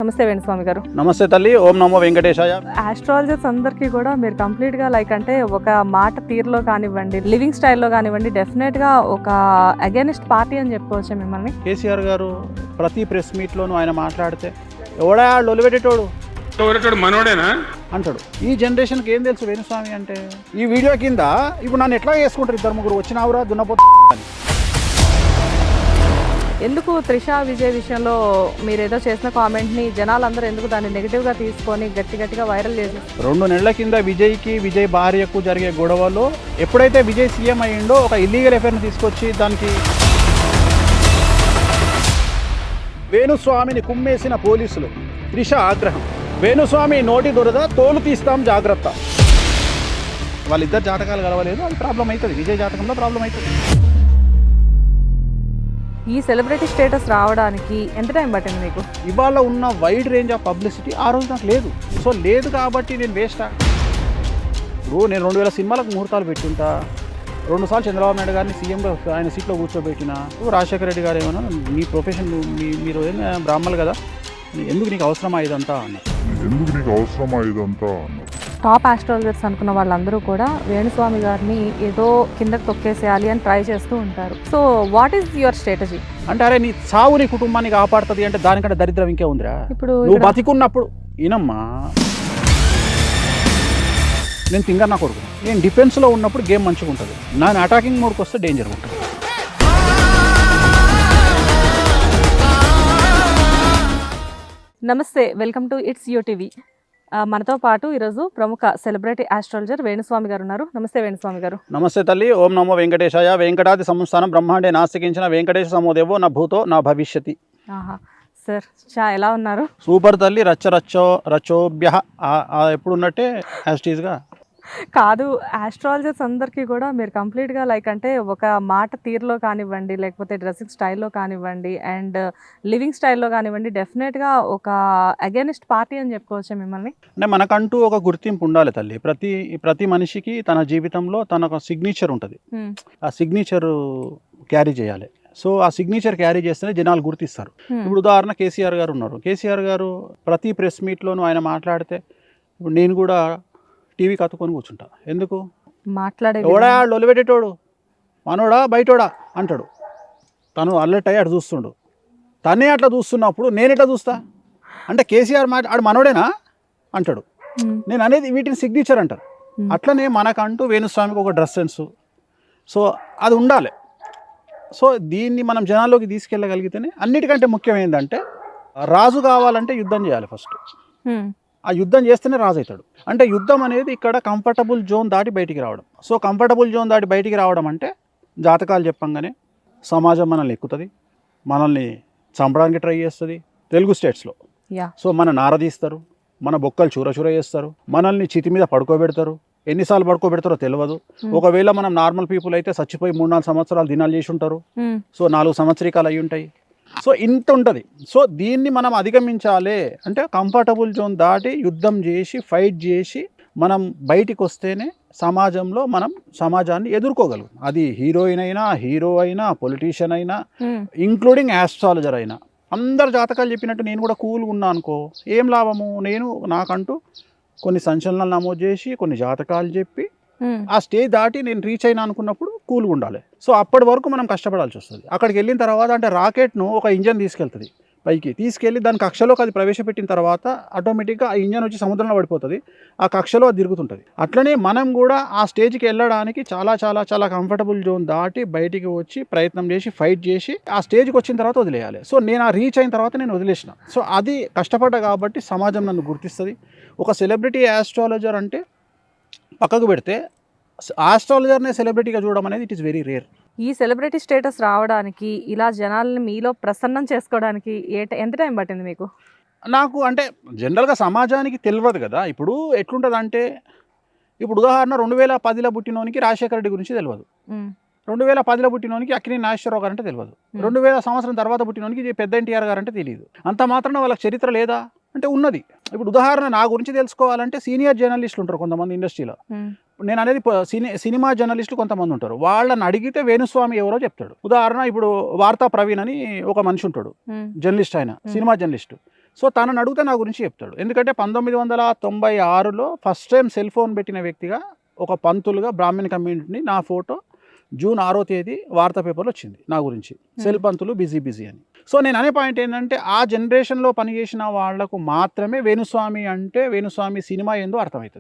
నమస్తే వేణుస్వామి గారు. నమస్తే తల్లి. ఓం నమో వెంకటేశాయ. ఆస్ట్రాలజర్స్ అందరికీ కూడా మీరు కంప్లీట్గా అంటే ఒక మాట తీరులో కానివ్వండి, లివింగ్ స్టైల్లో కానివ్వండి, డెఫినెట్గా ఒక అగైనిస్ట్ పార్టీ అని చెప్పుకోవచ్చు మిమ్మల్ని. కేసీఆర్ గారు ప్రతి ప్రెస్ మీట్లోనూ ఆయన మాట్లాడితే ఎవడా లొలిపెట్టేటోడు మనోడేనా అంటాడు. ఈ జనరేషన్కి ఏం తెలుసు వేణుస్వామి అంటే? ఈ వీడియో కింద ఇప్పుడు నన్ను ఎట్లా చేసుకుంటారు, ఇద్దరు ముగ్గురు వచ్చినావురా దున్నపోతు అని. ఎందుకు త్రిషా విజయ్ విషయంలో మీరు ఏదో చేసిన కామెంట్ని జనాలందరూ ఎందుకు దాన్ని నెగిటివ్గా తీసుకొని గట్టిగా వైరల్ చేసి 2 నెలల కింద విజయ్ భార్యకు జరిగే గొడవలో ఎప్పుడైతే విజయ్ సీఎం అయ్యిండో ఒక ఇల్లీగల్ అఫైర్ని తీసుకొచ్చి దానికి వేణుస్వామిని కుమ్మేసిన పోలీసులు. త్రిష ఆగ్రహం. వేణుస్వామి నోటి దురద తోలు తీస్తాం జాగ్రత్త. వాళ్ళిద్దరు జాతకాలు కలవలేదు, అది ప్రాబ్లం అవుతుంది. విజయ్ జాతకంలో ప్రాబ్లం అవుతుంది. ఈ సెలబ్రిటీ స్టేటస్ రావడానికి ఎంత టైం పట్టింది మీకు? ఇవాళ ఉన్న వైడ్ రేంజ్ ఆఫ్ పబ్లిసిటీ ఆ రోజు నాకు లేదు. సో లేదు కాబట్టి నేను వేస్టా. ఇప్పుడు నేను 2000 సినిమాలకు ముహూర్తాలు పెట్టుంటా. 2 సార్లు చంద్రబాబు నాయుడు గారిని సీఎంగా ఆయన సీట్లో కూర్చోబెట్టిన. రాజశేఖర రెడ్డి గారు ఏమన్నా మీ ప్రొఫెషన్ మీరు బ్రాహ్మణులు కదా, ఎందుకు నీకు అవసరమా ఇదంతా అన్నారు. టాప్ ఆస్ట్రాలజర్స్ అనుకున్న వాళ్ళందరూ కూడా వేణుస్వామి గారిని ఏదో కిందకి తొక్కేసేయాలి అని ట్రై చేస్తూ ఉంటారు. So what is your strategy? అంటే అరే నీ సావు నీ కుటుంబాన్ని కాపాడుతుంది అంటే దానికంటే దరిద్రం ఇంకే ఉందిరా. ఇప్పుడు నువ్వు బతికున్నప్పుడు ఈనమ్మా, నేను తింగర్ నా కొడుకు, నేను డిఫెన్స్లో ఉన్నప్పుడు గేమ్ మంచిగా ఉంటుంది, నా అటాకింగ్ మోడ్కి వస్తే డేంజర్గా ఉంటుంది. నమస్తే, welcome to it's you TV. మనతో పాటు ఈరోజు ప్రముఖ సెలబ్రిటీ ఆస్ట్రాలజర్ వేణుస్వామి గారు ఉన్నారు. నమస్తే వేణుస్వామి గారు. నమస్తే తల్లి. ఓం నమో వెంకటేశాయ. వెంకటాది సంస్థానం బ్రహ్మాండే నాస్తికించిన వెంకటేశ సమోదేవో నా భూతో నా భవిష్యతి. సార్ ఎలా ఉన్నారు? సూపర్ తల్లి. రచ్చోభ్య ఎప్పుడు ఉన్నట్టే యాస్టీస్గా కాదు, ఆస్ట్రాలజర్స్ అందరికీ కూడా మీరు కంప్లీట్గా అంటే ఒక మాట తీరులో కానివ్వండి, లేకపోతే డ్రెస్సింగ్ స్టైల్లో కానివ్వండి, అండ్ లివింగ్ స్టైల్లో కానివ్వండి, డెఫినెట్గా ఒక అగైనిస్ట్ పార్టీ అని చెప్పుకోవచ్చు మిమ్మల్ని. అంటే మనకంటూ ఒక గుర్తింపు ఉండాలి తల్లి. ప్రతి మనిషికి తన జీవితంలో తన ఒక సిగ్నేచర్ ఉంటుంది. ఆ సిగ్నేచర్ క్యారీ చేయాలి. సో ఆ సిగ్నేచర్ క్యారీ చేస్తేనే జనాలు గుర్తిస్తారు. ఇప్పుడు ఉదాహరణ కేసీఆర్ గారు ఉన్నారు. కేసీఆర్ గారు ప్రతి ప్రెస్ మీట్లోనూ ఆయన మాట్లాడితే ఇప్పుడు నేను కూడా టీవీ కత్తుకొని కూర్చుంటా. ఎందుకు? ఎవడా లొలిపెట్టేటోడు మనోడా బయటోడా అంటాడు. తను అల్లెట్ అయ్యి అటు చూస్తుండు. తనే అట్లా చూస్తున్నప్పుడు నేను ఎట్లా చూస్తా అంటే కేసీఆర్ ఆడు మనోడేనా అంటాడు. నేను అనేది వీటిని సిగ్నేచర్ అంటారు. అట్లనే మనకంటూ వేణుస్వామికి ఒక డ్రెస్ సెన్స్, సో అది ఉండాలి. సో దీన్ని మనం జనాల్లోకి తీసుకెళ్ళగలిగితేనే. అన్నిటికంటే ముఖ్యం ఏంటంటే రాజు కావాలంటే యుద్ధం చేయాలి ఫస్ట్. ఆ యుద్ధం చేస్తేనే రాజు అవుతాడు. అంటే యుద్ధం అనేది ఇక్కడ కంఫర్టబుల్ జోన్ దాటి బయటికి రావడం. సో కంఫర్టబుల్ జోన్ దాటి బయటికి రావడం అంటే జాతకాలు చెప్పంగానే సమాజం మనల్ని ఎక్కుతుంది, మనల్ని చంపడానికి ట్రై చేస్తుంది. తెలుగు స్టేట్స్లో సో మన నారదీస్తారు, మన బొక్కలు చూర చేస్తారు, మనల్ని చితి మీద పడుకోబెడతారు. ఎన్నిసార్లు పడుకోబెడతారో తెలియదు. ఒకవేళ మనం నార్మల్ పీపుల్ అయితే చచ్చిపోయి 3-4 సంవత్సరాలు దినాలు చేసి ఉంటారు. సో 4 సంవత్సరికాలు అయి ఉంటాయి. సో ఇంత ఉంటుంది. సో దీన్ని మనం అధిగమించాలి అంటే కంఫర్టబుల్ జోన్ దాటి యుద్ధం చేసి ఫైట్ చేసి మనం బయటికి వస్తేనే సమాజంలో మనం సమాజాన్ని ఎదుర్కోగలం. అది హీరోయిన్ అయినా, హీరో అయినా, పొలిటీషియన్ అయినా, ఇంక్లూడింగ్ ఆస్ట్రాలజర్ అయినా. అందరు జాతకాలు చెప్పినట్టు నేను కూడా కూల్గా ఉన్నా అనుకో, ఏం లాభము? నేను నాకంటూ కొన్ని సంచలనాలు నమోదు చేసి కొన్ని జాతకాలు చెప్పి ఆ స్టేజ్ దాటి నేను రీచ్ అయినా అనుకున్నప్పుడు కూల్గా ఉండాలి. సో అప్పటి వరకు మనం కష్టపడాల్సి వస్తుంది. అక్కడికి వెళ్ళిన తర్వాత అంటే రాకెట్ను ఒక ఇంజన్ తీసుకెళ్తుంది పైకి, తీసుకెళ్ళి దాని కక్షలోకి అది ప్రవేశపెట్టిన తర్వాత ఆటోమేటిక్గా ఆ ఇంజన్ వచ్చి సముద్రంలో పడిపోతుంది. ఆ కక్షలో అది తిరుగుతుంటుంది. అట్లనే మనం కూడా ఆ స్టేజ్కి వెళ్ళడానికి చాలా చాలా చాలా కంఫర్టబుల్ జోన్ దాటి బయటికి వచ్చి ప్రయత్నం చేసి ఫైట్ చేసి ఆ స్టేజ్కి వచ్చిన తర్వాత వదిలేయాలి. సో నేను ఆ రీచ్ అయిన తర్వాత నేను వదిలేసిన. సో అది కష్టపడ్డా కాబట్టి సమాజం నన్ను గుర్తిస్తుంది. ఒక సెలబ్రిటీ ఆస్ట్రాలజర్ అంటే పక్కకు పెడితే ఆస్ట్రాలజర్నే సెలబ్రిటీగా చూడడం అనేది ఇట్ ఈస్ వెరీ రేర్. ఈ సెలబ్రిటీ స్టేటస్ రావడానికి, ఇలా జనాల్ని మీలో ప్రసన్నం చేసుకోవడానికి ఎంత టైం పట్టింది మీకు? నాకు అంటే జనరల్గా సమాజానికి తెలియదు కదా. ఇప్పుడు ఎట్లుంటుంది అంటే, ఇప్పుడు ఉదాహరణ 2010లో పుట్టినోనికి రాజశేఖర రెడ్డి గురించి తెలియదు, 2010లో పుట్టినోనికి అక్కినేని నాగేశ్వరరావు గారు అంటే తెలియదు, 2000 సంవత్సరం తర్వాత పుట్టినోనికి పెద్ద ఎన్టీఆర్ గారు అంటే తెలియదు. అంత మాత్రాన వాళ్ళకి చరిత్ర లేదా అంటే ఉన్నది. ఇప్పుడు ఉదాహరణ నా గురించి తెలుసుకోవాలంటే సీనియర్ జర్నలిస్టులు ఉంటారు కొంతమంది ఇండస్ట్రీలో. నేను అనేది సినిమా జర్నలిస్టులు కొంతమంది ఉంటారు. వాళ్ళని అడిగితే వేణుస్వామి ఎవరో చెప్తాడు. ఉదాహరణ ఇప్పుడు వార్తా ప్రవీణ్ అని ఒక మనిషి ఉంటాడు, జర్నలిస్ట్, ఆయన సినిమా జర్నలిస్ట్. సో తనని అడిగితే నా గురించి చెప్తాడు. ఎందుకంటే 1996లో ఫస్ట్ టైం సెల్ ఫోన్ పెట్టిన వ్యక్తిగా ఒక పంతులుగా బ్రాహ్మణ కమ్యూనిటీని నా ఫోటో జూన్ 6వ తేదీ వార్తా పేపర్లో వచ్చింది నా గురించి, సెల్ పంతులు బిజీ అని. సో నేను అనే పాయింట్ ఏంటంటే ఆ జనరేషన్లో పనిచేసిన వాళ్లకు మాత్రమే వేణుస్వామి అంటే వేణుస్వామి సినిమా ఏందో అర్థమవుతుంది.